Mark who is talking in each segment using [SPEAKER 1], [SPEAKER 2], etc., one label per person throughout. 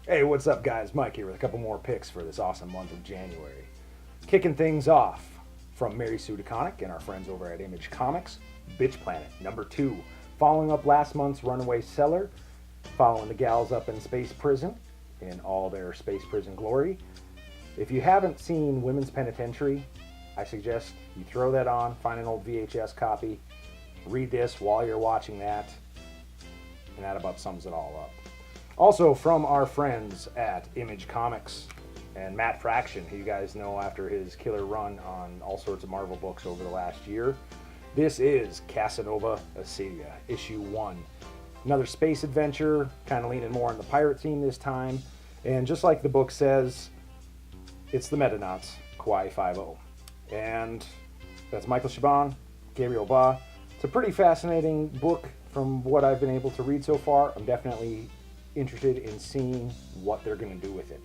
[SPEAKER 1] Hey, what's up, guys? Mike here with a couple more picks for this awesome month of January. Kicking things off from Mary Sue DeConnick and our friends over at Image Comics, Bitch Planet, #2. Following up last month's Runaway Cellar, following the gals up in Space Prison in all their Space Prison glory. If you haven't seen Women's Penitentiary, I suggest you throw that on, find an old VHS copy, read this while you're watching that, and that about sums it all up. Also from our friends at Image Comics and Matt Fraction, who you guys know after his killer run on all sorts of Marvel books over the last year. This is Casanova Acedia, issue 1. Another space adventure, kind of leaning more on the pirate theme this time. And just like the book says, it's the Metanauts, Kauai 5-0. And that's Michael Chabon, Gabriel Ba. It's a pretty fascinating book from what I've been able to read so far. I'm definitely interested in seeing what they're going to do with it.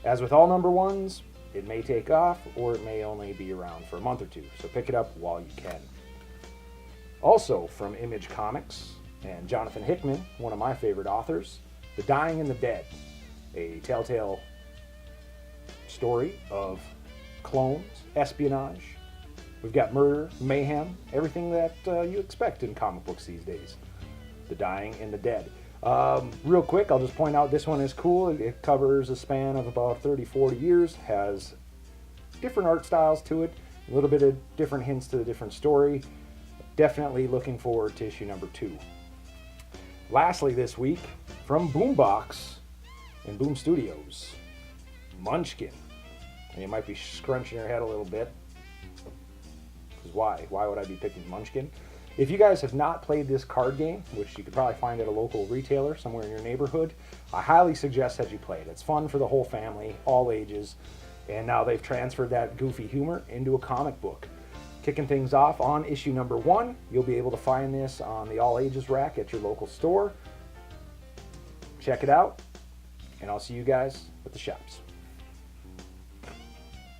[SPEAKER 1] As with all #1s, it may take off or it may only be around for a month or two, so pick it up while you can. Also from Image Comics and Jonathan Hickman, one of my favorite authors, The Dying and the Dead, a telltale story of clones, espionage. We've got murder, mayhem, everything that you expect in comic books these days. The Dying and the Dead. Real quick, I'll just point out this one is cool. It covers a span of about 30-40 years, has different art styles to it, a little bit of different hints to the different story. Definitely looking forward to issue #2. Lastly this week, from Boombox and Boom Studios, Munchkin. And you might be scrunching your head a little bit, because why? Why would I be picking Munchkin? If you guys have not played this card game, which you could probably find at a local retailer somewhere in your neighborhood, I highly suggest that you play it. It's fun for the whole family, all ages, and now they've transferred that goofy humor into a comic book. Kicking things off on issue #1, you'll be able to find this on the all ages rack at your local store. Check it out, and I'll see you guys at the shops.